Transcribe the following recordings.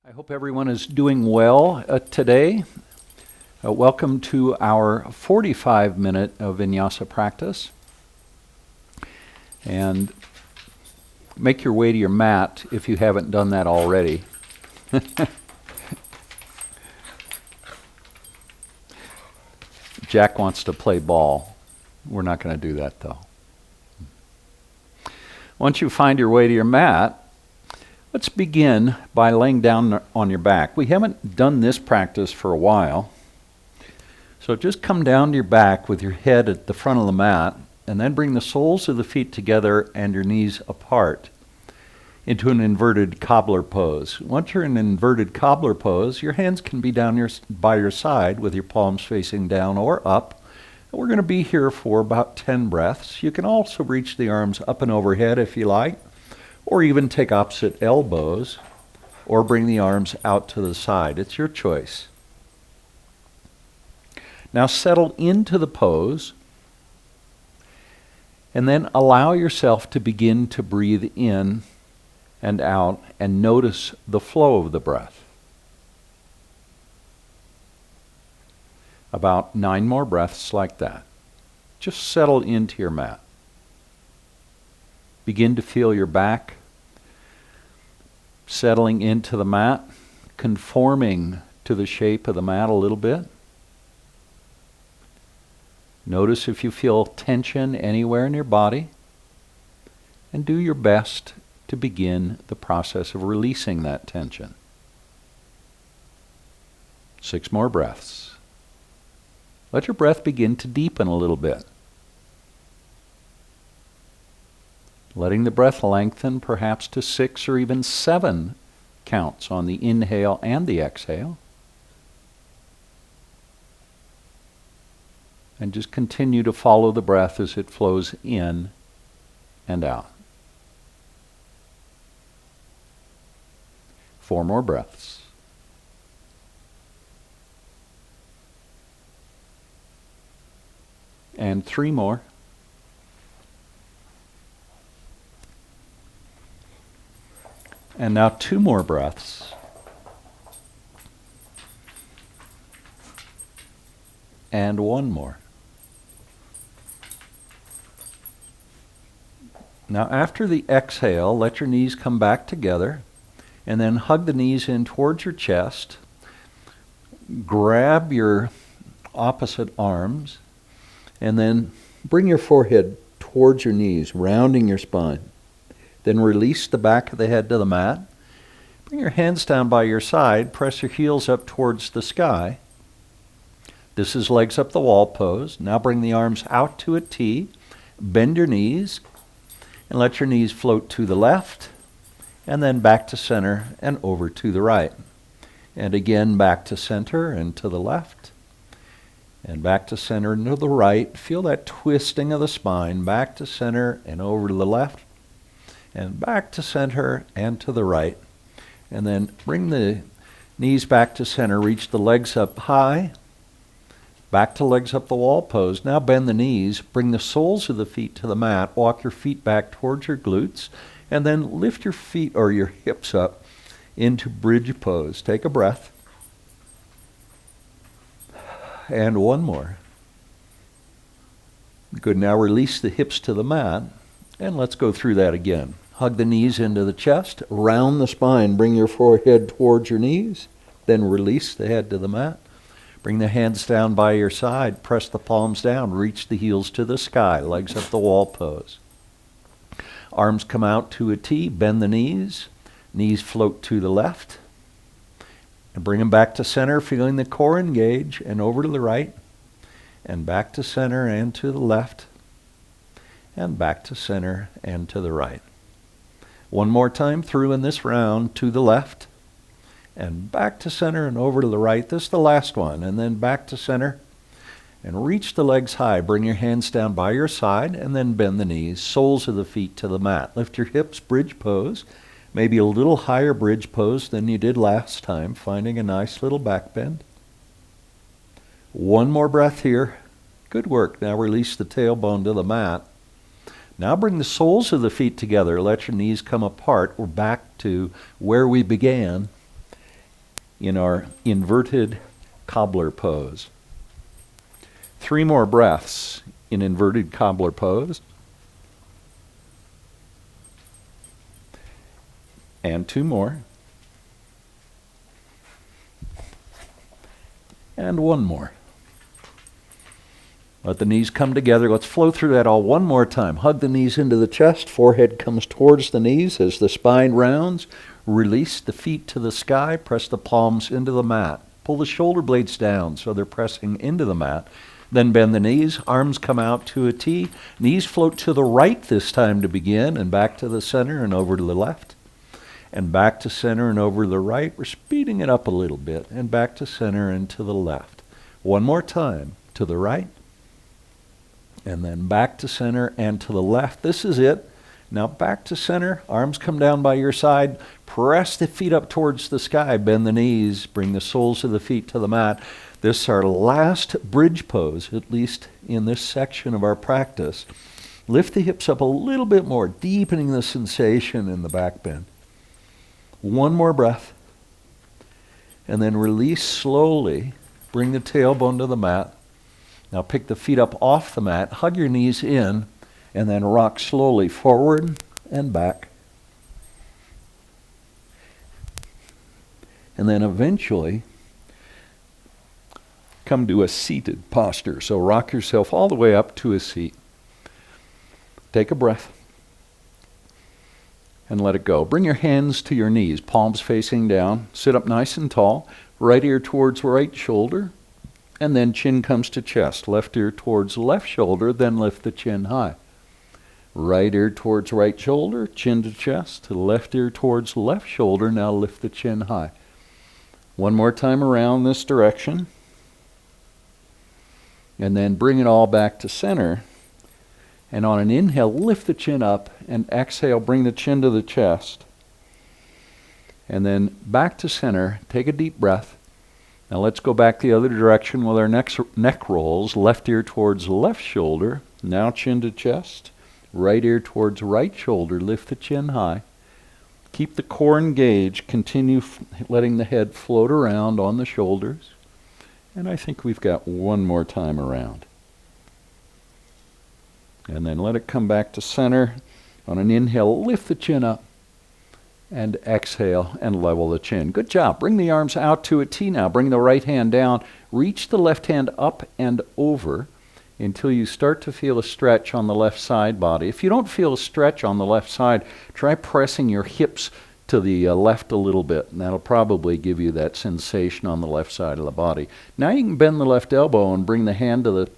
I hope everyone is doing well today. Welcome to our 45-minute Vinyasa practice. And make your way to your mat if you haven't done that already. Jack wants to play ball. We're not going to do that though. Once you find your way to your mat, let's begin by laying down on your back. We haven't done this practice for a while. So just come down to your back with your head at the front of the mat, and then bring the soles of the feet together and your knees apart into an inverted Cobbler pose. Once you're in an inverted Cobbler pose, your hands can be down by your side with your palms facing down or up. And we're going to be here for about 10 breaths. You can also reach the arms up and overhead if you like, or even take opposite elbows, or bring the arms out to the side. It's your choice. Now settle into the pose, and then allow yourself to begin to breathe in and out, and notice the flow of the breath. About 9 more breaths like that. Just settle into your mat. Begin to feel your back settling into the mat, conforming to the shape of the mat a little bit. Notice if you feel tension anywhere in your body, and do your best to begin the process of releasing that tension. 6 more breaths. Let your breath begin to deepen a little bit. Letting the breath lengthen perhaps to 6 or even 7 counts on the inhale and the exhale. And just continue to follow the breath as it flows in and out. 4 more breaths. And 3 more. And now 2 more breaths. And 1 more. Now after the exhale, let your knees come back together, and then hug the knees in towards your chest. Grab your opposite arms, and then bring your forehead towards your knees, rounding your spine. Then release the back of the head to the mat. Bring your hands down by your side. Press your heels up towards the sky. This is legs up the wall pose. Now bring the arms out to a T. Bend your knees and let your knees float to the left, and then back to center and over to the right. And again back to center and to the left, and back to center and to the right. Feel that twisting of the spine. Back to center and over to the left, and back to center and to the right. And then bring the knees back to center. Reach the legs up high. Back to legs up the wall pose. Now bend the knees. Bring the soles of the feet to the mat. Walk your feet back towards your glutes. And then lift your feet or your hips up into bridge pose. Take a breath. And 1 more. Good. Now release the hips to the mat. And let's go through that again. Hug the knees into the chest, round the spine, bring your forehead towards your knees, then release the head to the mat. Bring the hands down by your side, press the palms down, reach the heels to the sky, legs up the wall pose. Arms come out to a T, bend the knees float to the left, and bring them back to center, feeling the core engage, and over to the right, and back to center and to the left, and back to center and to the right. 1 more time through in this round, to the left, and back to center and over to the right. This is the last one, and then back to center, and reach the legs high. Bring your hands down by your side, and then bend the knees, soles of the feet to the mat. Lift your hips, bridge pose, maybe a little higher bridge pose than you did last time, finding a nice little back bend. 1 more breath here. Good work. Now release the tailbone to the mat. Now bring the soles of the feet together. Let your knees come apart. We're back to where we began. in our inverted Cobbler pose. 3 more breaths in inverted Cobbler pose. And 2 more. And 1 more. Let the knees come together. Let's flow through that all one more time. Hug the knees into the chest. Forehead comes towards the knees as the spine rounds. Release the feet to the sky. Press the palms into the mat. Pull the shoulder blades down so they're pressing into the mat. Then bend the knees. Arms come out to a T. Knees float to the right this time to begin, and back to the center and over to the left. And back to center and over to the right. We're speeding it up a little bit. And back to center and to the left. One more time. To the right. And then back to center and to the left. This is it. Now back to center. Arms come down by your side. Press the feet up towards the sky. Bend the knees. Bring the soles of the feet to the mat. This is our last bridge pose, at least in this section of our practice. Lift the hips up a little bit more, deepening the sensation in the back bend. 1 more breath. And then release slowly. Bring the tailbone to the mat. Now pick the feet up off the mat, hug your knees in, and then rock slowly forward and back. And then eventually come to a seated posture. So rock yourself all the way up to a seat. Take a breath and let it go. Bring your hands to your knees, palms facing down. Sit up nice and tall, right ear towards right shoulder. And then chin comes to chest. Left ear towards left shoulder, then lift the chin high. Right ear towards right shoulder, chin to chest. Left ear towards left shoulder, now lift the chin high. 1 more time around this direction. And then bring it all back to center. And on an inhale, lift the chin up. And exhale, bring the chin to the chest. And then back to center. Take a deep breath. Now let's go back the other direction with our neck rolls. Left ear towards left shoulder. Now chin to chest. Right ear towards right shoulder. Lift the chin high. Keep the core engaged. Continue letting the head float around on the shoulders. And I think we've got 1 more time around. And then let it come back to center. On an inhale, lift the chin up. And exhale and level the chin. Good job. Bring the arms out to a T now. Bring the right hand down. Reach the left hand up and over until you start to feel a stretch on the left side body. If you don't feel a stretch on the left side, try pressing your hips to the left a little bit, and that'll probably give you that sensation on the left side of the body. Now you can bend the left elbow and bring the hand to the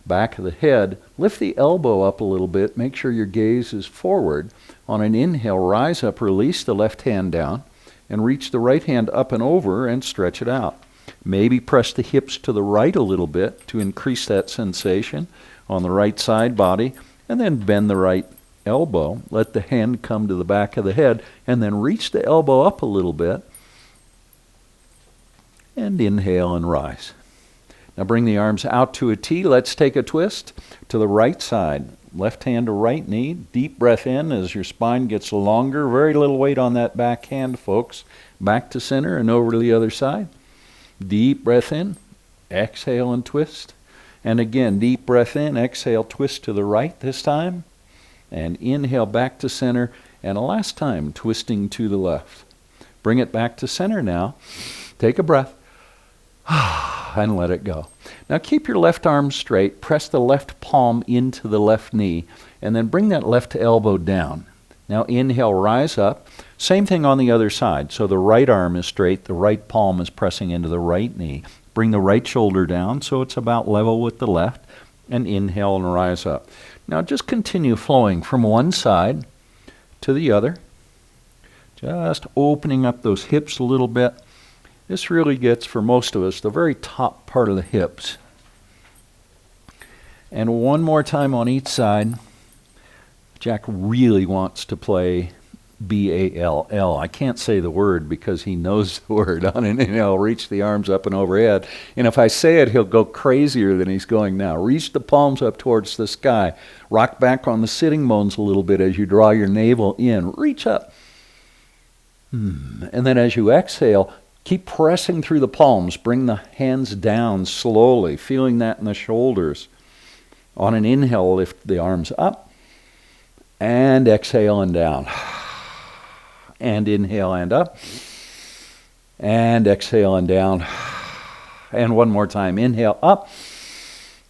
back of the head. Lift the elbow up a little bit. Make sure your gaze is forward. On an inhale, rise up, release the left hand down, and reach the right hand up and over and stretch it out. Maybe press the hips to the right a little bit to increase that sensation on the right side body, and then bend the right elbow. Let the hand come to the back of the head, and then reach the elbow up a little bit, and inhale and rise. Now bring the arms out to a T. Let's take a twist to the right side. Left hand to right knee. Deep breath in as your spine gets longer. Very little weight on that back hand, folks. Back to center and over to the other side. Deep breath in. Exhale and twist. And again, deep breath in. Exhale, twist to the right this time. And inhale back to center. And last time, twisting to the left. Bring it back to center now. Take a breath. And let it go. Now keep your left arm straight. Press the left palm into the left knee. And then bring that left elbow down. Now inhale, rise up. Same thing on the other side. So the right arm is straight. The right palm is pressing into the right knee. Bring the right shoulder down so it's about level with the left. And inhale and rise up. Now just continue flowing from one side to the other. Just opening up those hips a little bit. This really gets, for most of us, the very top part of the hips. And one more time on each side. Jack really wants to play B-A-L-L. I can't say the word because he knows the word. On an inhale, reach the arms up and overhead. And if I say it, he'll go crazier than he's going now. Reach the palms up towards the sky. Rock back on the sitting bones a little bit as you draw your navel in. Reach up. And then as you exhale, Keep pressing through the palms. Bring the hands down slowly, feeling that in the shoulders. On an inhale, lift the arms up. And exhale and down. And inhale and up. And exhale and down. And one more time. Inhale up.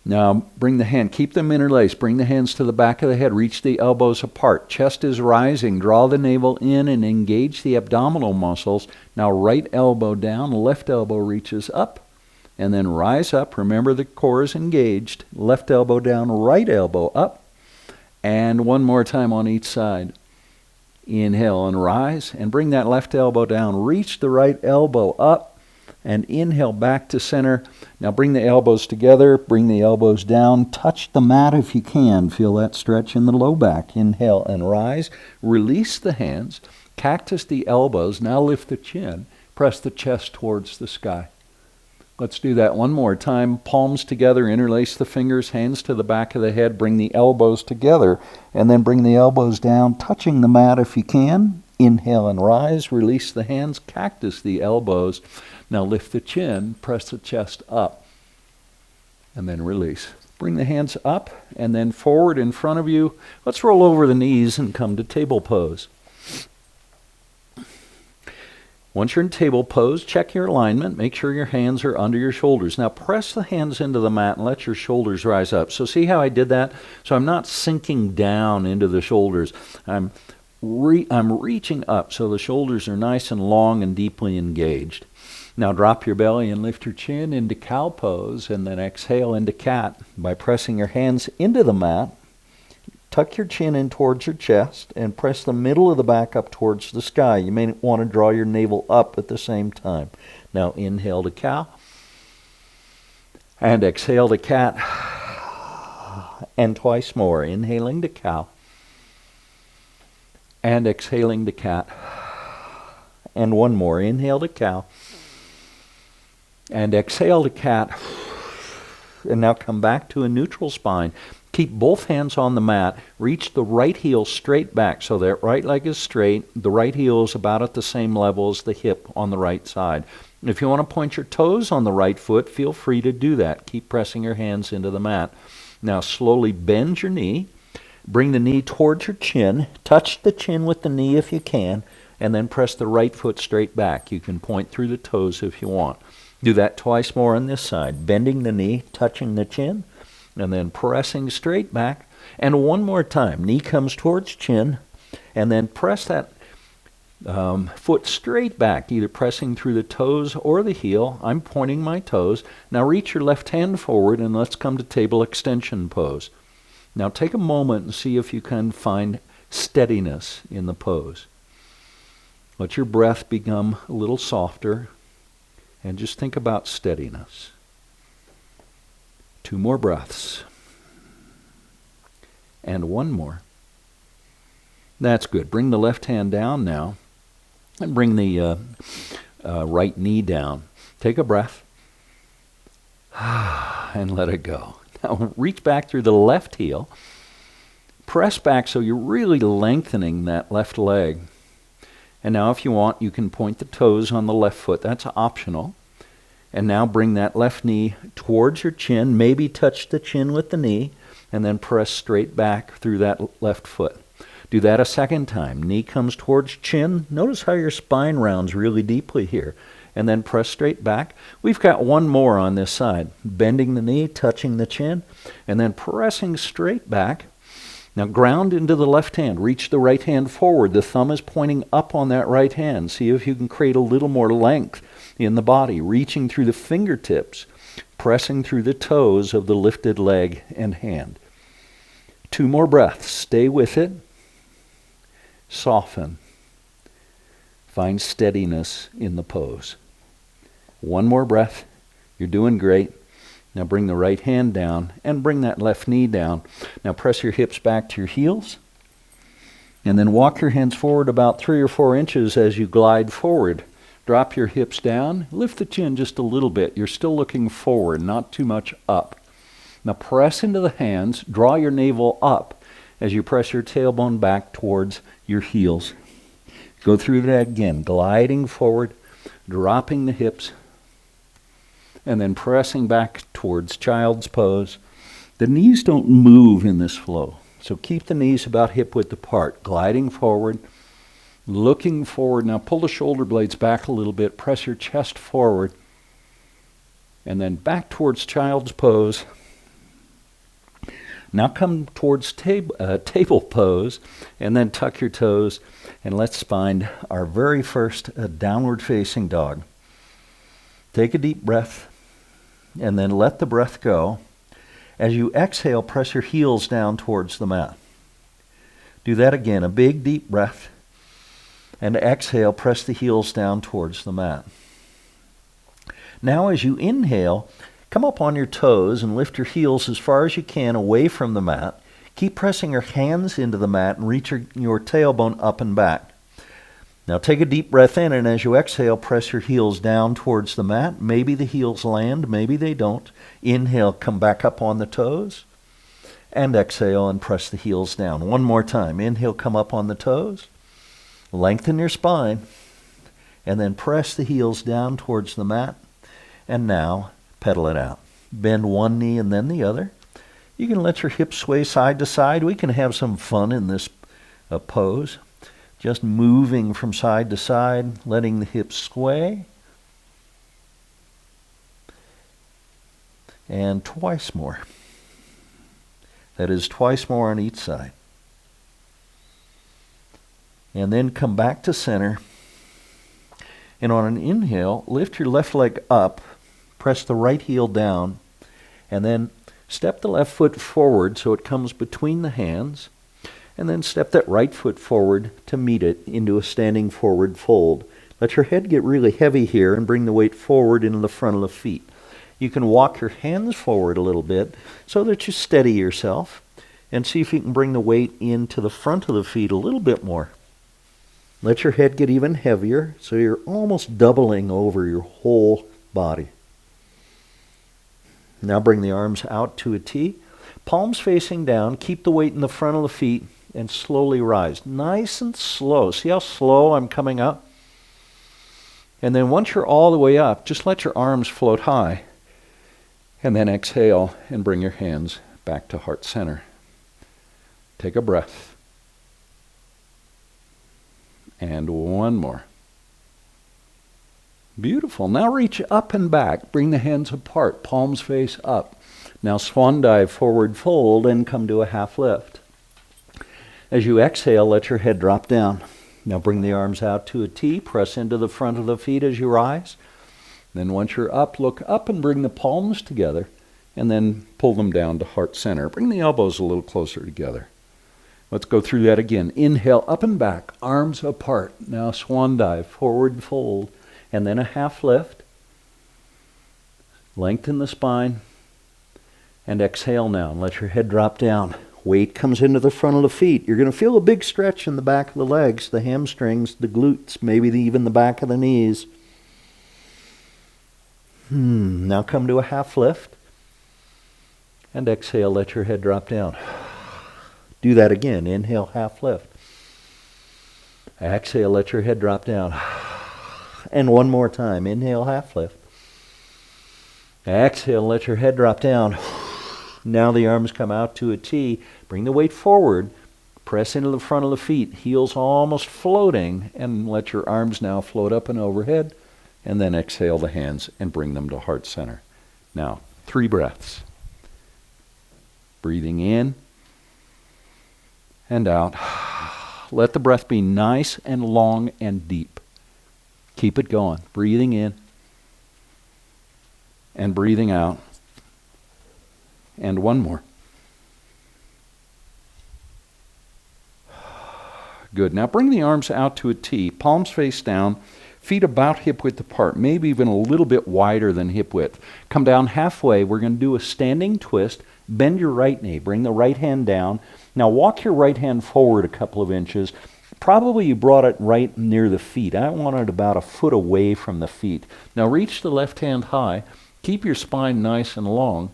Now bring the hand, keep them interlaced. Bring the hands to the back of the head. Reach the elbows apart. Chest is rising. Draw the navel in and engage the abdominal muscles. Now right elbow down, left elbow reaches up. And then rise up. Remember the core is engaged. Left elbow down, right elbow up. And one more time on each side. Inhale and rise. And bring that left elbow down. Reach the right elbow up. And inhale back to center. Now bring the elbows together. Bring the elbows down. Touch the mat if you can. Feel that stretch in the low back. Inhale and rise. Release the hands. Cactus the elbows. Now lift the chin. Press the chest towards the sky. Let's do that one more time. Palms together. Interlace the fingers. Hands to the back of the head. Bring the elbows together. And then bring the elbows down. Touching the mat if you can. Inhale and rise. Release the hands. Cactus the elbows. Now lift the chin, press the chest up, and then release. Bring the hands up and then forward in front of you. Let's roll over the knees and come to table pose. Once you're in table pose, check your alignment. Make sure your hands are under your shoulders. Now press the hands into the mat and let your shoulders rise up. So see how I did that? So I'm not sinking down into the shoulders. I'm reaching up so the shoulders are nice and long and deeply engaged. Now drop your belly and lift your chin into cow pose, and then exhale into cat by pressing your hands into the mat. Tuck your chin in towards your chest and press the middle of the back up towards the sky. You may want to draw your navel up at the same time. Now inhale to cow and exhale to cat, and twice more. Inhaling to cow and exhaling to cat, and one more. Inhale to cow and exhale to cat. And now come back to a neutral spine. Keep both hands on the mat. Reach the right heel straight back so that right leg is straight. The right heel is about at the same level as the hip on the right side. If you want to point your toes on the right foot, feel free to do that. Keep pressing your hands into the mat. Now slowly bend your knee. Bring the knee towards your chin. Touch the chin with the knee if you can. And then press the right foot straight back. You can point through the toes if you want. Do that twice more on this side. Bending the knee, touching the chin, and then pressing straight back. And one more time. Knee comes towards chin, and then press that foot straight back, either pressing through the toes or the heel. I'm pointing my toes. Now reach your left hand forward, and let's come to table extension pose. Now take a moment and see if you can find steadiness in the pose. Let your breath become a little softer. And just think about steadiness. 2 more breaths. And one more. That's good. Bring the left hand down now. And bring the right knee down. Take a breath. And let it go. Now reach back through the left heel. Press back so you're really lengthening that left leg. And now if you want, you can point the toes on the left foot. That's optional. And now bring that left knee towards your chin. Maybe touch the chin with the knee. And then press straight back through that left foot. Do that a second time. Knee comes towards chin. Notice how your spine rounds really deeply here. And then press straight back. We've got one more on this side. Bending the knee, touching the chin. And then pressing straight back. Now ground into the left hand. Reach the right hand forward. The thumb is pointing up on that right hand. See if you can create a little more length in the body. Reaching through the fingertips. Pressing through the toes of the lifted leg and hand. 2 more breaths. Stay with it. Soften. Find steadiness in the pose. 1 more breath. You're doing great. Now bring the right hand down and bring that left knee down. Now press your hips back to your heels. And then walk your hands forward about 3 or 4 inches as you glide forward. Drop your hips down. Lift the chin just a little bit. You're still looking forward, not too much up. Now press into the hands. Draw your navel up as you press your tailbone back towards your heels. Go through that again. Gliding forward. dropping the hips, and then pressing back towards child's pose. The knees don't move in this flow, so keep the knees about hip width apart, gliding forward, looking forward. Now pull the shoulder blades back a little bit, press your chest forward, and then back towards child's pose. Now come towards table pose, and then tuck your toes, and let's find our very first downward facing dog. Take a deep breath, and then let the breath go. As you exhale, press your heels down towards the mat. Do that again, a big deep breath, and exhale, press the heels down towards the mat. Now as you inhale, come up on your toes and lift your heels as far as you can away from the mat. Keep pressing your hands into the mat and reach your tailbone up and back. Now take a deep breath in, and as you exhale, press your heels down towards the mat. Maybe the heels land, maybe they don't. Inhale, come back up on the toes, and exhale and press the heels down. One more time. Inhale, come up on the toes. Lengthen your spine, and then press the heels down towards the mat. And now, pedal it out. Bend one knee and then the other. You can let your hips sway side to side. We can have some fun in this pose. Just moving from side to side, letting the hips sway. And twice more. That is twice more on each side. And then come back to center. And on an inhale, lift your left leg up, press the right heel down, and then step the left foot forward so it comes between the hands, and then step that right foot forward to meet it into a standing forward fold. Let your head get really heavy here and bring the weight forward into the front of the feet. You can walk your hands forward a little bit so that you steady yourself, and see if you can bring the weight into the front of the feet a little bit more. Let your head get even heavier so you're almost doubling over your whole body. Now bring the arms out to a T. Palms facing down. Keep the weight in the front of the feet and slowly rise. Nice and slow. See how slow I'm coming up? And then once you're all the way up, just let your arms float high. And then exhale and bring your hands back to heart center. Take a breath. And one more. Beautiful. Now reach up and back. Bring the hands apart. Palms face up. Now swan dive, forward fold, and come to a half lift. As you exhale, let your head drop down. Now bring the arms out to a T. Press into the front of the feet as you rise. Then once you're up, look up and bring the palms together, and then pull them down to heart center. Bring the elbows a little closer together. Let's go through that again. Inhale, up and back, arms apart. Now swan dive, forward fold, and then a half lift. Lengthen the spine, and exhale now. And let your head drop down. Weight comes into the front of the feet. You're going to feel a big stretch in the back of the legs, the hamstrings, the glutes, maybe even the back of the knees. Now come to a half lift, and exhale, let your head drop down. Do that again. Inhale, half lift. Exhale, let your head drop down. And one more time. Inhale, half lift. Exhale, let your head drop down. Now the arms come out to a T. Bring the weight forward. Press into the front of the feet. Heels almost floating. And let your arms now float up and overhead. And then exhale the hands and bring them to heart center. Now, 3 breaths. Breathing in and out. Let the breath be nice and long and deep. Keep it going. Breathing in and breathing out. And one more. Good. Now bring the arms out to a T. Palms face down. Feet about hip width apart. Maybe even a little bit wider than hip width. Come down halfway. We're going to do a standing twist. Bend your right knee. Bring the right hand down. Now walk your right hand forward a couple of inches. Probably you brought it right near the feet. I want it about a foot away from the feet. Now reach the left hand high. Keep your spine nice and long.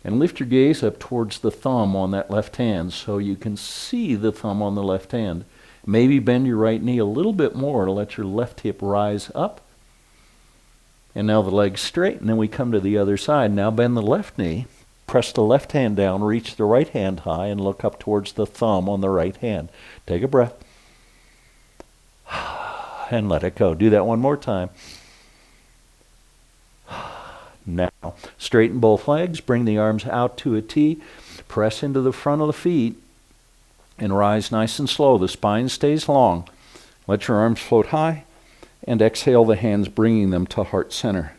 And lift your gaze up towards the thumb on that left hand so you can see the thumb on the left hand. Maybe bend your right knee a little bit more to let your left hip rise up. And now the legs straight, and then we come to the other side. Now bend the left knee, press the left hand down, reach the right hand high, and look up towards the thumb on the right hand. Take a breath. And let it go. Do that one more time. Now, straighten both legs, bring the arms out to a T, press into the front of the feet, and rise nice and slow. The spine stays long. Let your arms float high, and exhale the hands, bringing them to heart center.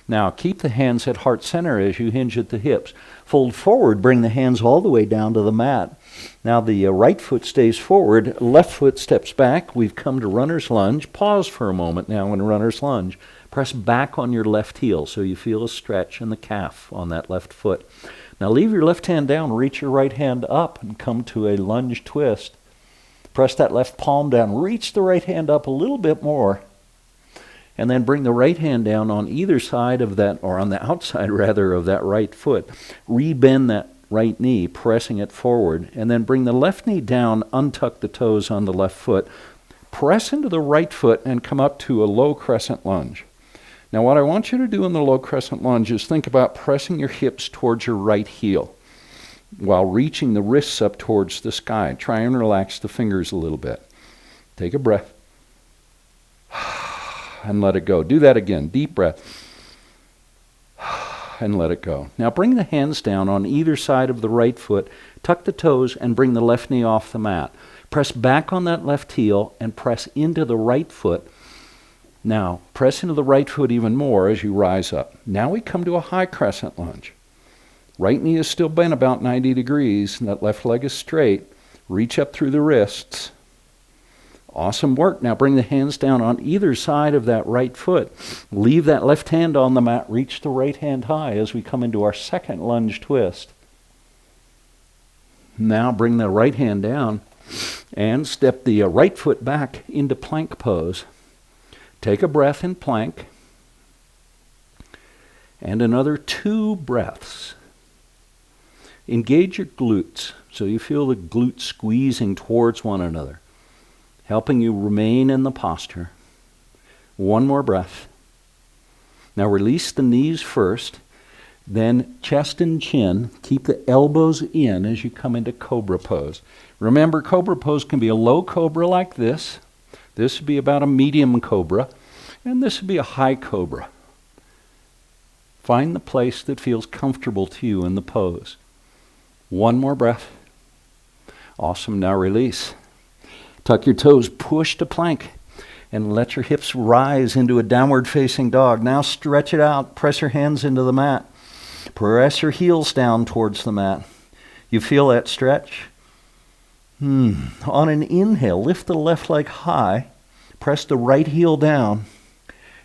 Now, keep the hands at heart center as you hinge at the hips. Fold forward, bring the hands all the way down to the mat. Now the right foot stays forward, left foot steps back. We've come to runner's lunge. Pause for a moment now in runner's lunge. Press back on your left heel so you feel a stretch in the calf on that left foot. Now leave your left hand down, reach your right hand up, and come to a lunge twist. Press that left palm down, reach the right hand up a little bit more, and then bring the right hand down on either side of that, or on the outside rather, of that right foot. Rebend that right knee, pressing it forward, and then bring the left knee down, untuck the toes on the left foot, press into the right foot, and come up to a low crescent lunge. Now what I want you to do in the low crescent lunge is think about pressing your hips towards your right heel while reaching the wrists up towards the sky. Try and relax the fingers a little bit. Take a breath. And let it go. Do that again. Deep breath. And let it go. Now bring the hands down on either side of the right foot. Tuck the toes and bring the left knee off the mat. Press back on that left heel and press into the right foot. Now press into the right foot even more as you rise up. Now we come to a high crescent lunge. Right knee is still bent about 90 degrees, and that left leg is straight. Reach up through the wrists. Awesome work. Now bring the hands down on either side of that right foot. Leave that left hand on the mat. Reach the right hand high as we come into our second lunge twist. Now bring the right hand down and step the right foot back into plank pose. Take a breath in plank. And another 2 breaths. Engage your glutes so you feel the glutes squeezing towards one another, helping you remain in the posture. 1 more breath. Now release the knees first, then chest and chin. Keep the elbows in as you come into Cobra Pose. Remember, Cobra Pose can be a low cobra like this. This would be about a medium cobra, and this would be a high cobra. Find the place that feels comfortable to you in the pose. 1 more breath. Awesome. Now release. Tuck your toes, push to plank, and let your hips rise into a downward facing dog. Now stretch it out. Press your hands into the mat. Press your heels down towards the mat. You feel that stretch? On an inhale, lift the left leg high, press the right heel down,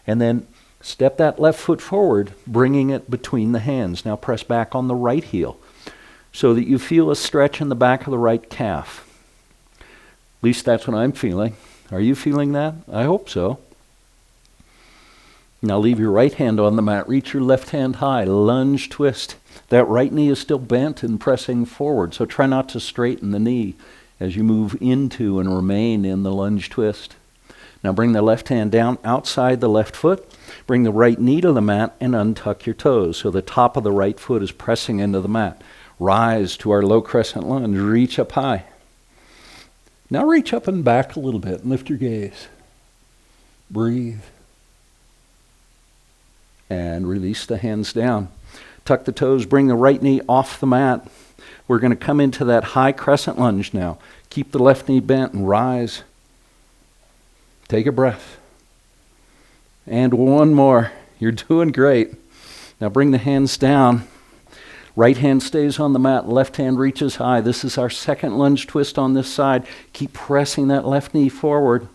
and then step that left foot forward, bringing it between the hands. Now press back on the right heel so that you feel a stretch in the back of the right calf. At least that's what I'm feeling. Are you feeling that? I hope so. Now leave your right hand on the mat. Reach your left hand high. Lunge twist. That right knee is still bent and pressing forward, so try not to straighten the knee as you move into and remain in the lunge twist. Now bring the left hand down outside the left foot. Bring the right knee to the mat and untuck your toes so the top of the right foot is pressing into the mat. Rise to our low crescent lunge. Reach up high. Now reach up and back a little bit and lift your gaze. Breathe. And release the hands down. Tuck the toes, bring the right knee off the mat. We're going to come into that high crescent lunge now. Keep the left knee bent and rise. Take a breath. And 1 more. You're doing great. Now bring the hands down. Right hand stays on the mat, left hand reaches high. This is our second lunge twist on this side. Keep pressing that left knee forward.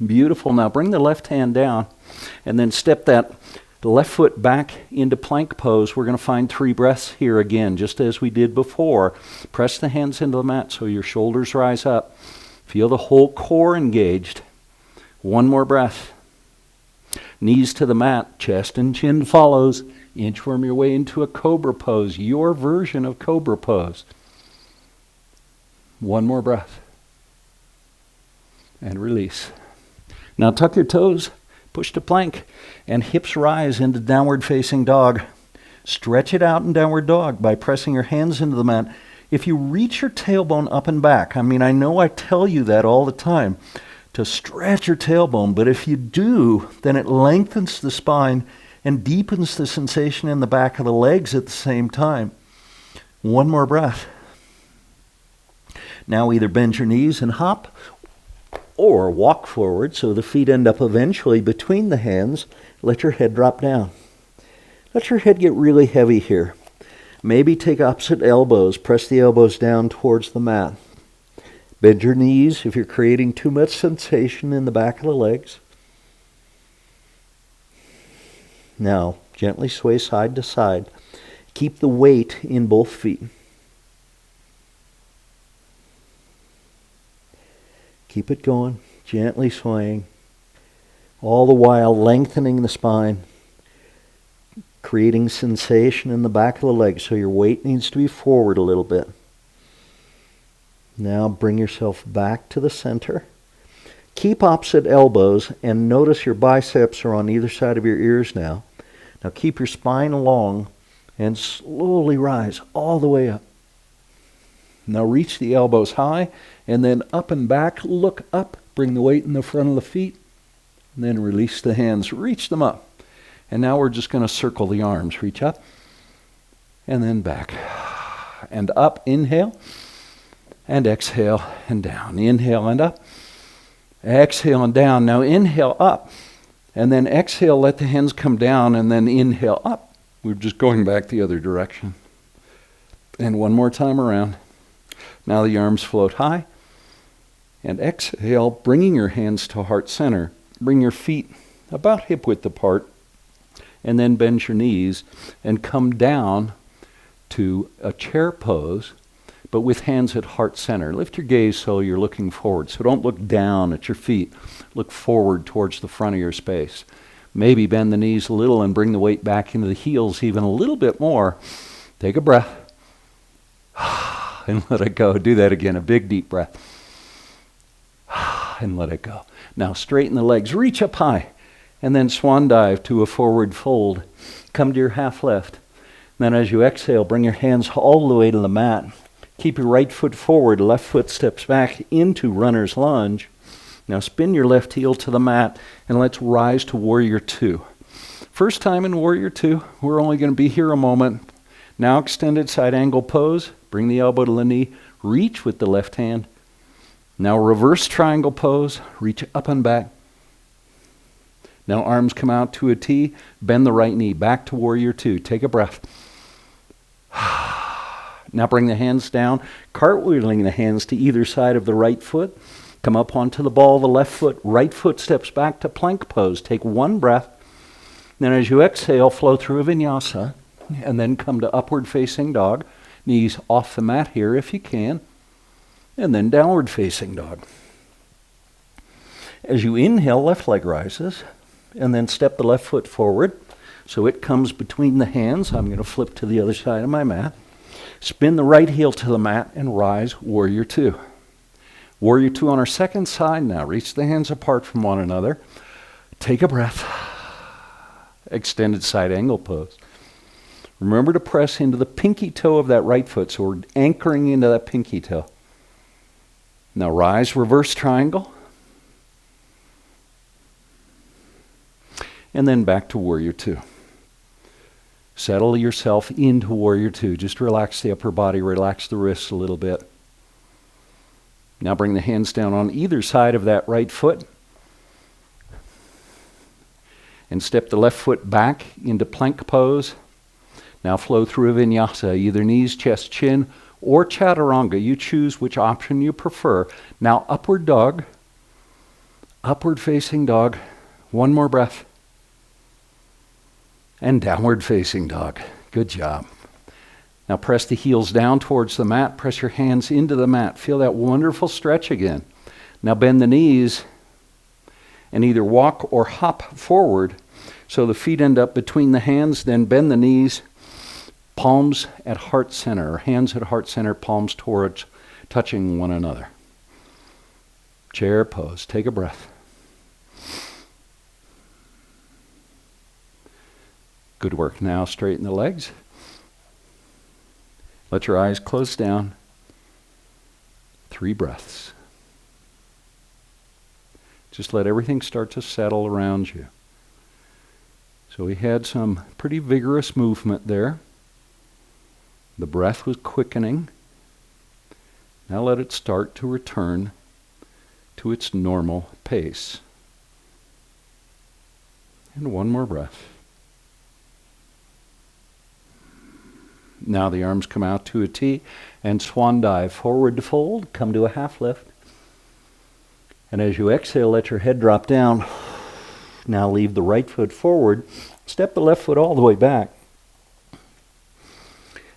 Beautiful. Now bring the left hand down and then step that left foot back into plank pose. We're going to find 3 breaths here again, just as we did before. Press the hands into the mat so your shoulders rise up. Feel the whole core engaged. 1 more breath. Knees to the mat, chest and chin follows. Inchworm your way into a Cobra Pose, your version of Cobra Pose. 1 more breath. And release. Now tuck your toes, push to plank, and hips rise into downward facing dog. Stretch it out in downward dog by pressing your hands into the mat. If you reach your tailbone up and back, I know I tell you that all the time, to stretch your tailbone, but if you do, then it lengthens the spine and deepens the sensation in the back of the legs at the same time. One more breath. Now either bend your knees and hop, or walk forward so the feet end up eventually between the hands. Let your head drop down. Let your head get really heavy here. Maybe take opposite elbows. Press the elbows down towards the mat. Bend your knees if you're creating too much sensation in the back of the legs. Now, gently sway side to side. Keep the weight in both feet. Keep it going, gently swaying, all the while lengthening the spine, creating sensation in the back of the legs, so your weight needs to be forward a little bit. Now bring yourself back to the center. Keep opposite elbows and notice your biceps are on either side of your ears now. Now keep your spine long and slowly rise all the way up. Now reach the elbows high and then up and back. Look up. Bring the weight in the front of the feet. And then release the hands. Reach them up. And now we're just going to circle the arms. Reach up and then back. And up. Inhale. And exhale and down. Inhale and up. Exhale and down. Now inhale up. And then exhale. Let the hands come down. And then inhale up. We're just going back the other direction. And one more time around. Now the arms float high. And exhale, bringing your hands to heart center. Bring your feet about hip width apart. And then bend your knees and come down to a chair pose, but with hands at heart center. Lift your gaze so you're looking forward. So don't look down at your feet. Look forward towards the front of your space. Maybe bend the knees a little and bring the weight back into the heels even a little bit more. Take a breath. And let it go. Do that again. A big deep breath. And let it go. Now straighten the legs. Reach up high. And then swan dive to a forward fold. Come to your half left. Then as you exhale, bring your hands all the way to the mat. Keep your right foot forward. Left foot steps back into runner's lunge. Now spin your left heel to the mat. And let's rise to warrior two. First time in warrior two. We're only going to be here a moment. Now extended side angle pose. Bring the elbow to the knee. Reach with the left hand. Now reverse triangle pose. Reach up and back. Now arms come out to a T. Bend the right knee. Back to warrior two. Take a breath. Now bring the hands down. Cartwheeling the hands to either side of the right foot. Come up onto the ball of the left foot. Right foot steps back to plank pose. Take one breath. Then as you exhale, flow through a vinyasa. And then come to upward facing dog. Knees off the mat here if you can. And then downward facing dog. As you inhale, left leg rises. And then step the left foot forward. So it comes between the hands. I'm going to flip to the other side of my mat. Spin the right heel to the mat and rise, warrior two. Warrior two on our second side now. Reach the hands apart from one another. Take a breath. Extended side angle pose. Remember to press into the pinky toe of that right foot. So we're anchoring into that pinky toe. Now rise, reverse triangle. And then back to warrior two. Settle yourself into warrior two. Just relax the upper body, relax the wrists a little bit. Now bring the hands down on either side of that right foot. And step the left foot back into plank pose. Now flow through a vinyasa, either knees, chest, chin, or chaturanga. You choose which option you prefer. Now upward dog, upward facing dog. One more breath. And downward facing dog. Good job. Now press the heels down towards the mat. Press your hands into the mat. Feel that wonderful stretch again. Now bend the knees and either walk or hop forward so the feet end up between the hands. Then bend the knees. Palms at heart center, or hands at heart center, palms towards touching one another. Chair pose. Take a breath. Good work. Now straighten the legs. Let your eyes close down. 3 breaths. Just let everything start to settle around you. So we had some pretty vigorous movement there. The breath was quickening. Now let it start to return to its normal pace. And one more breath. Now the arms come out to a T and swan dive. Forward to fold, come to a half lift. And as you exhale, let your head drop down. Now leave the right foot forward. Step the left foot all the way back.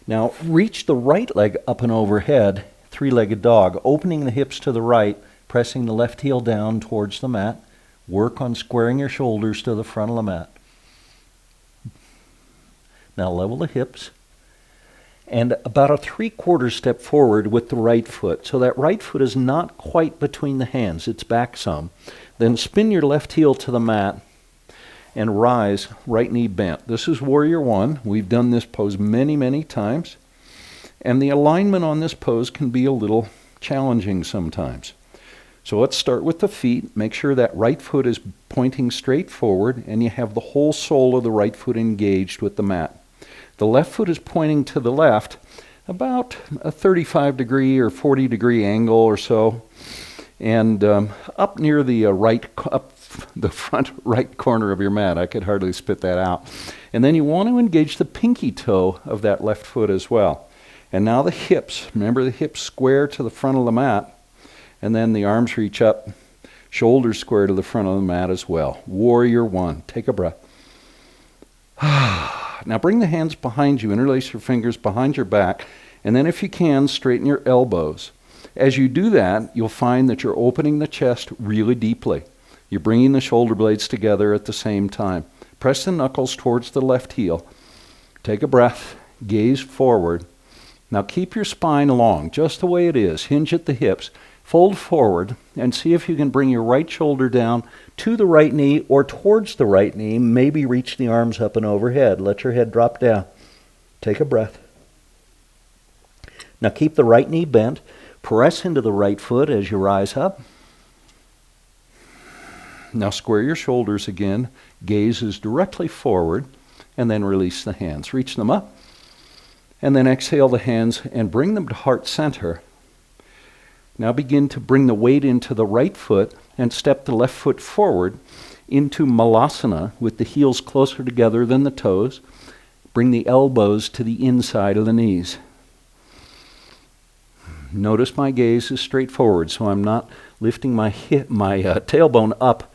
Now reach the right leg up and overhead, 3-legged dog, opening the hips to the right, pressing the left heel down towards the mat. Work on squaring your shoulders to the front of the mat. Now level the hips. And about a 3/4 step forward with the right foot. So that right foot is not quite between the hands. It's back some. Then spin your left heel to the mat and rise, right knee bent. This is Warrior One. We've done this pose many, many times. And the alignment on this pose can be a little challenging sometimes. So let's start with the feet. Make sure that right foot is pointing straight forward and you have the whole sole of the right foot engaged with the mat. The left foot is pointing to the left, about a 35-degree or 40-degree angle or so, and up near the up the front right corner of your mat. I could hardly spit that out. And then you want to engage the pinky toe of that left foot as well. And now the hips. Remember, the hips square to the front of the mat, and then the arms reach up, shoulders square to the front of the mat as well. Warrior One. Take a breath. Now bring the hands behind you, interlace your fingers behind your back, and then if you can, straighten your elbows. As you do that, you'll find that you're opening the chest really deeply. You're bringing the shoulder blades together at the same time. Press the knuckles towards the left heel. Take a breath, gaze forward. Now keep your spine long, just the way it is. Hinge at the hips. Fold forward and see if you can bring your right shoulder down to the right knee or towards the right knee. Maybe reach the arms up and overhead. Let your head drop down. Take a breath. Now keep the right knee bent. Press into the right foot as you rise up. Now square your shoulders again. Gaze is directly forward and then release the hands. Reach them up and then exhale the hands and bring them to heart center. Now begin to bring the weight into the right foot and step the left foot forward into Malasana with the heels closer together than the toes. Bring the elbows to the inside of the knees. Notice my gaze is straight forward, so I'm not lifting my tailbone up.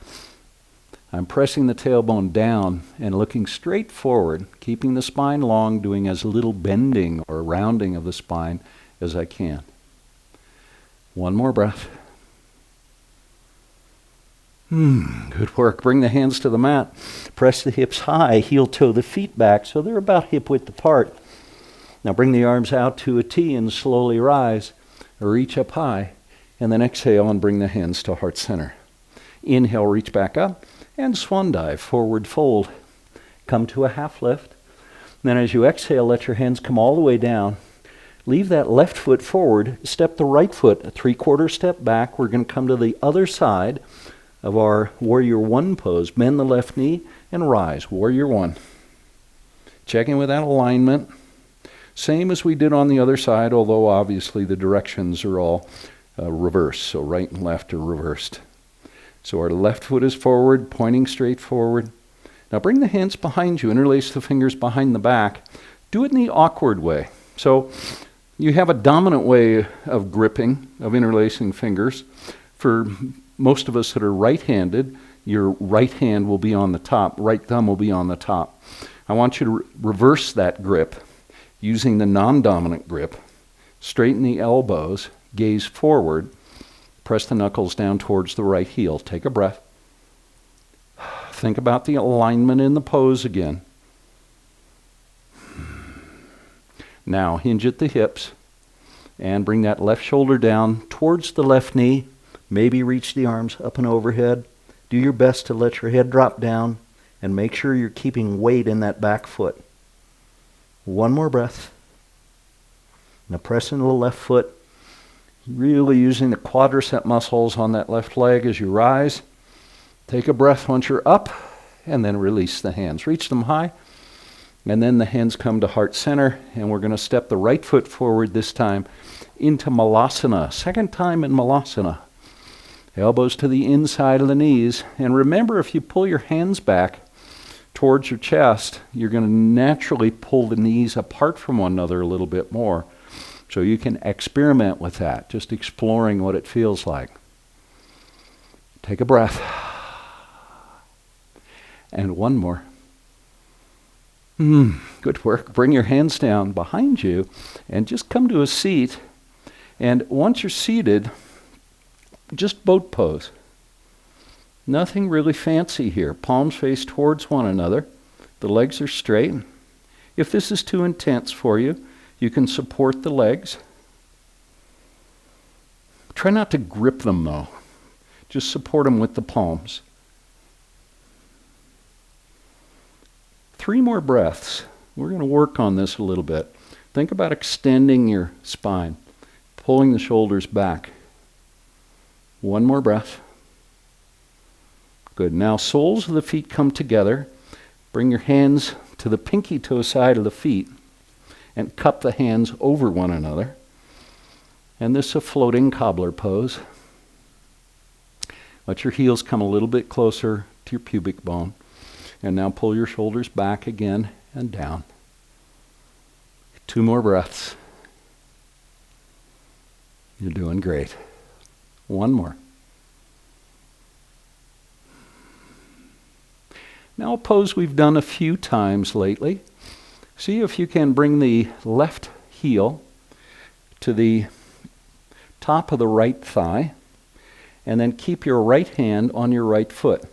I'm pressing the tailbone down and looking straight forward, keeping the spine long, doing as little bending or rounding of the spine as I can. One more breath. Good work. Bring the hands to the mat. Press the hips high. Heel toe the feet back so they're about hip width apart. Now bring the arms out to a T and slowly rise. Reach up high. And then exhale and bring the hands to heart center. Inhale, reach back up. And swan dive, forward fold. Come to a half lift. Then as you exhale, let your hands come all the way down. Leave that left foot forward, step the right foot a 3/4 step back. We're going to come to the other side of our Warrior One pose. Bend the left knee and rise, Warrior One. Check in with that alignment. Same as we did on the other side, although obviously the directions are all reversed. So right and left are reversed. So our left foot is forward, pointing straight forward. Now bring the hands behind you, interlace the fingers behind the back. Do it in the awkward way. So you have a dominant way of gripping, of interlacing fingers. For most of us that are right-handed, your right hand will be on the top, right thumb will be on the top. I want you to reverse that grip using the non-dominant grip. Straighten the elbows, gaze forward, press the knuckles down towards the right heel. Take a breath. Think about the alignment in the pose again. Now hinge at the hips and bring that left shoulder down towards the left knee. Maybe reach the arms up and overhead. Do your best to let your head drop down and make sure you're keeping weight in that back foot. One more breath. Now press into the left foot, really using the quadricep muscles on that left leg as you rise. Take a breath once you're up, and then release the hands. Reach them high, and then the hands come to heart center, and we're going to step the right foot forward this time into Malasana. Second time in Malasana. Elbows to the inside of the knees. And remember, if you pull your hands back towards your chest, you're going to naturally pull the knees apart from one another a little bit more. So you can experiment with that, just exploring what it feels like. Take a breath. And one more. Good work. Bring your hands down behind you and just come to a seat. And once you're seated, just boat pose. Nothing really fancy here. Palms face towards one another. The legs are straight. If this is too intense for you, you can support the legs. Try not to grip them though. Just support them with the palms. 3 more breaths. We're going to work on this a little bit. Think about extending your spine, pulling the shoulders back. 1 more breath. Good. Now soles of the feet come together. Bring your hands to the pinky toe side of the feet and cup the hands over one another. And this is a floating cobbler pose. Let your heels come a little bit closer to your pubic bone. And now pull your shoulders back again and down. 2 more breaths. You're doing great. 1 more. Now a pose we've done a few times lately. See if you can bring the left heel to the top of the right thigh, and then keep your right hand on your right foot.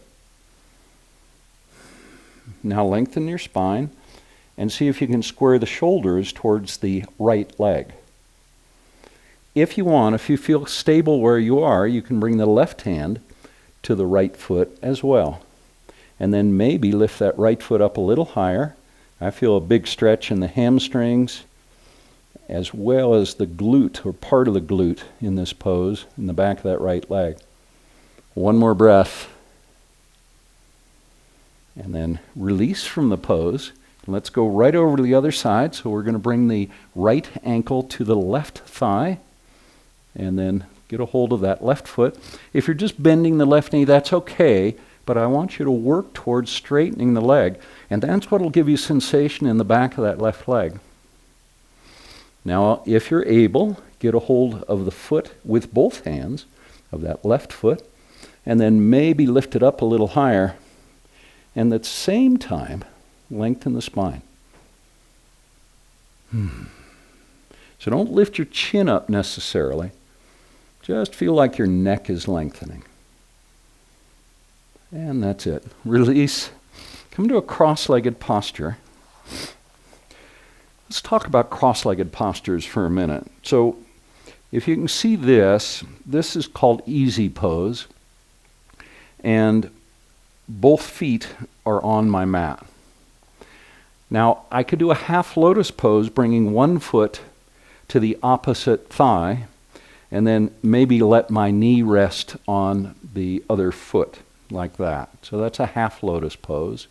Now lengthen your spine and see if you can square the shoulders towards the right leg. If you want, if you feel stable where you are, you can bring the left hand to the right foot as well. And then maybe lift that right foot up a little higher. I feel a big stretch in the hamstrings as well as the glute, or part of the glute in this pose, in the back of that right leg. 1 more breath. And then release from the pose. Let's go right over to the other side. So we're going to bring the right ankle to the left thigh. And then get a hold of that left foot. If you're just bending the left knee, that's okay. But I want you to work towards straightening the leg. And that's what will give you sensation in the back of that left leg. Now, if you're able, get a hold of the foot with both hands, of that left foot. And then maybe lift it up a little higher. And at the same time, lengthen the spine. So don't lift your chin up necessarily. Just feel like your neck is lengthening. And that's it. Release. Come to a cross-legged posture. Let's talk about cross-legged postures for a minute. So if you can see this is called easy pose. And both feet are on my mat. Now, I could do a half lotus pose, bringing one foot to the opposite thigh, and then maybe let my knee rest on the other foot, like that. So that's a half lotus pose.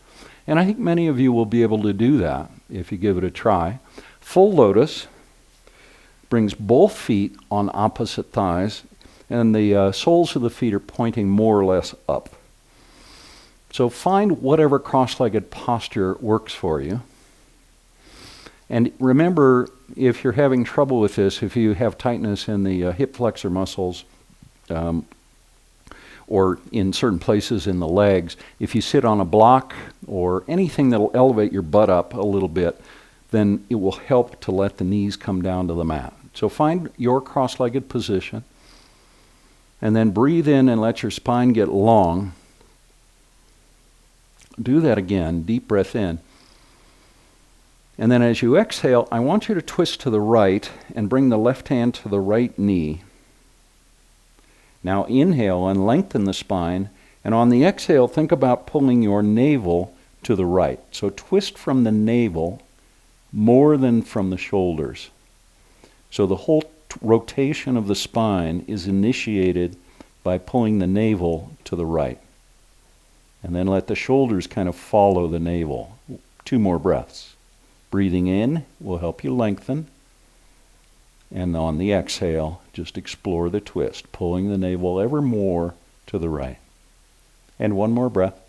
And I think many of you will be able to do that if you give it a try. Full lotus brings both feet on opposite thighs, and the soles of the feet are pointing more or less up. So find whatever cross-legged posture works for you. And remember, if you're having trouble with this, if you have tightness in the hip flexor muscles, or in certain places in the legs, if you sit on a block or anything that will elevate your butt up a little bit, then it will help to let the knees come down to the mat. So find your cross-legged position, and then breathe in and let your spine get long. Do that again, deep breath in. And then as you exhale, I want you to twist to the right and bring the left hand to the right knee. Now inhale and lengthen the spine, and on the exhale, think about pulling your navel to the right. So twist from the navel more than from the shoulders. So the whole rotation of the spine is initiated by pulling the navel to the right. And then let the shoulders kind of follow the navel. 2 more breaths. Breathing in will help you lengthen. And on the exhale, just explore the twist, pulling the navel ever more to the right. And 1 more breath.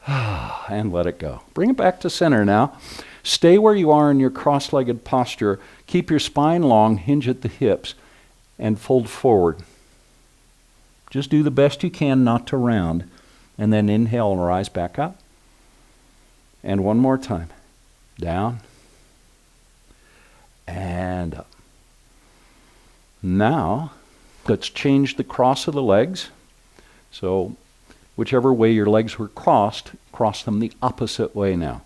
And let it go. Bring it back to center now. Stay where you are in your cross-legged posture. Keep your spine long, hinge at the hips, and fold forward. Just do the best you can not to round. And then inhale and rise back up. And 1 more time. Down. And up. Now, let's change the cross of the legs. So, whichever way your legs were crossed, cross them the opposite way now.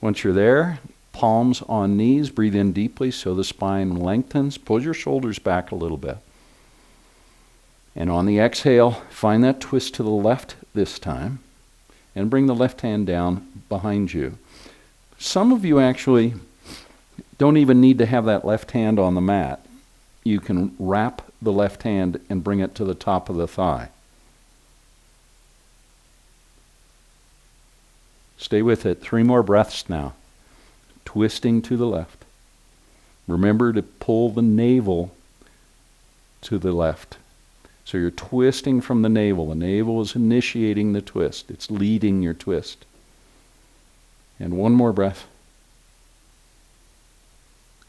Once you're there, palms on knees, breathe in deeply so the spine lengthens. Pull your shoulders back a little bit. And on the exhale, find that twist to the left this time. And bring the left hand down behind you. Some of you actually don't even need to have that left hand on the mat. You can wrap the left hand and bring it to the top of the thigh. Stay with it. 3 more breaths now. Twisting to the left. Remember to pull the navel to the left. So you're twisting from the navel. The navel is initiating the twist. It's leading your twist. And 1 more breath.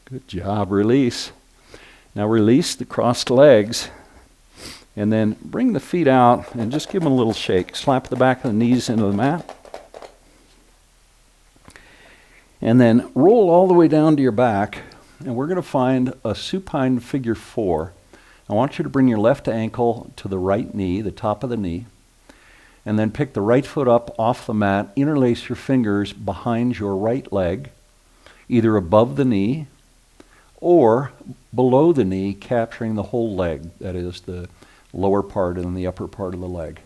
Good job. Release. Now release the crossed legs. And then bring the feet out and just give them a little shake. Slap the back of the knees into the mat. And then roll all the way down to your back. And we're going to find a supine figure 4. I want you to bring your left ankle to the right knee, the top of the knee, and then pick the right foot up off the mat, interlace your fingers behind your right leg, either above the knee or below the knee, capturing the whole leg, that is the lower part and the upper part of the leg.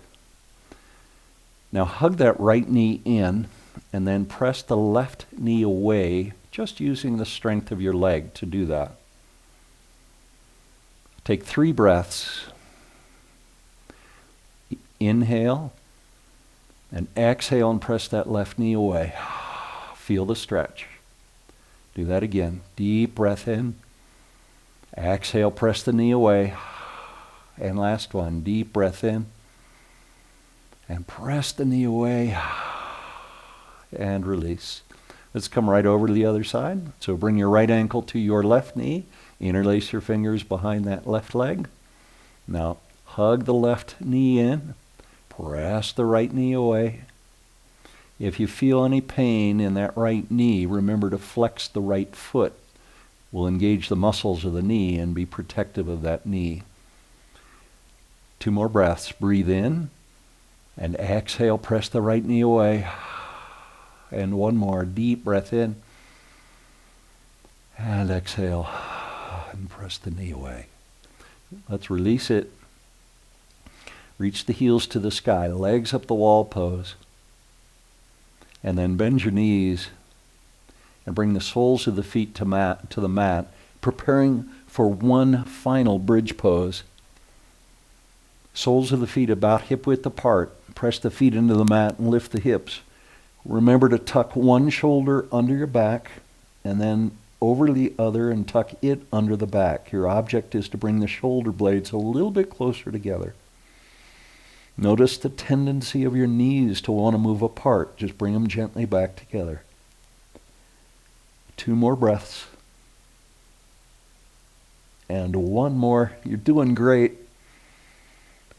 Now hug that right knee in and then press the left knee away, just using the strength of your leg to do that. Take 3 breaths. Inhale and exhale and press that left knee away. Feel the stretch. Do that again. Deep breath in. Exhale, press the knee away. And last one, deep breath in. And press the knee away. And release. Let's come right over to the other side. So bring your right ankle to your left knee. Interlace your fingers behind that left leg. Now hug the left knee in. Press the right knee away. If you feel any pain in that right knee, remember to flex the right foot. We'll engage the muscles of the knee and be protective of that knee. 2 more breaths. Breathe in and exhale. Press the right knee away. And 1 more. Deep breath in. And exhale. And press the knee away. Let's release it. Reach the heels to the sky. Legs up the wall pose. And then bend your knees and bring the soles of the feet to the mat, preparing for one final bridge pose. Soles of the feet about hip width apart. Press the feet into the mat and lift the hips. Remember to tuck one shoulder under your back and then over the other and tuck it under the back. Your object is to bring the shoulder blades a little bit closer together. Notice the tendency of your knees to want to move apart. Just bring them gently back together. 2 more breaths. And 1 more. You're doing great.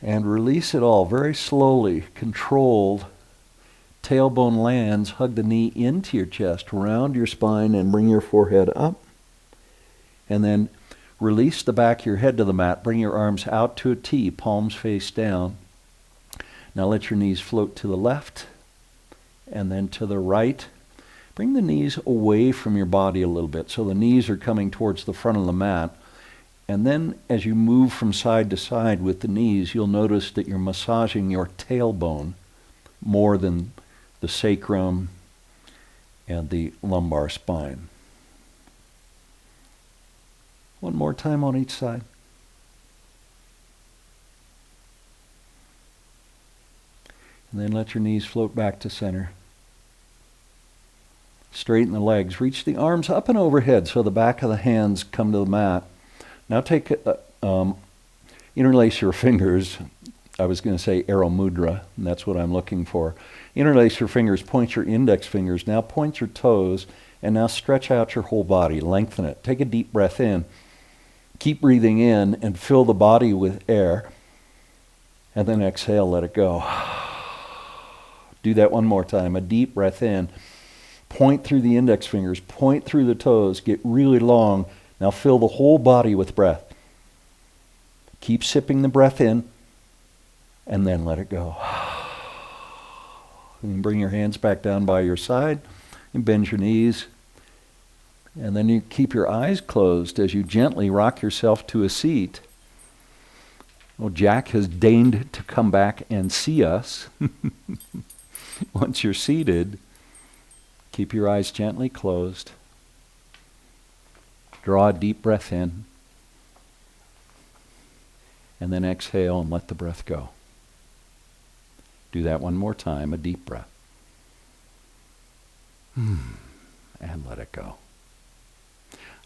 And release it all very slowly, controlled. Tailbone lands, hug the knee into your chest, round your spine, and bring your forehead up. And then release the back of your head to the mat. Bring your arms out to a T, palms face down. Now let your knees float to the left and then to the right. Bring the knees away from your body a little bit so the knees are coming towards the front of the mat. And then as you move from side to side with the knees, you'll notice that you're massaging your tailbone more than the sacrum and the lumbar spine. One more time on each side. And then let your knees float back to center. Straighten the legs. Reach the arms up and overhead so the back of the hands come to the mat. Now interlace your fingers. I was going to say arrow mudra, and that's what I'm looking for. Interlace your fingers, point your index fingers. Now point your toes, and now stretch out your whole body. Lengthen it. Take a deep breath in. Keep breathing in and fill the body with air. And then exhale, let it go. Do that one more time. A deep breath in. Point through the index fingers. Point through the toes. Get really long. Now fill the whole body with breath. Keep sipping the breath in. And then let it go. And bring your hands back down by your side. And bend your knees. And then you keep your eyes closed as you gently rock yourself to a seat. Well, Jack has deigned to come back and see us. Once you're seated, keep your eyes gently closed. Draw a deep breath in. And then exhale and let the breath go. Do that one more time, a deep breath. And let it go.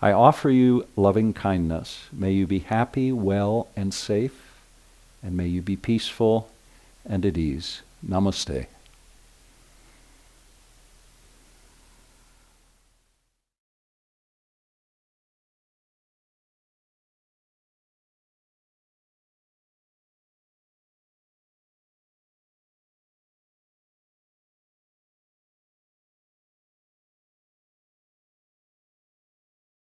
I offer you loving kindness. May you be happy, well, and safe, and may you be peaceful and at ease. Namaste.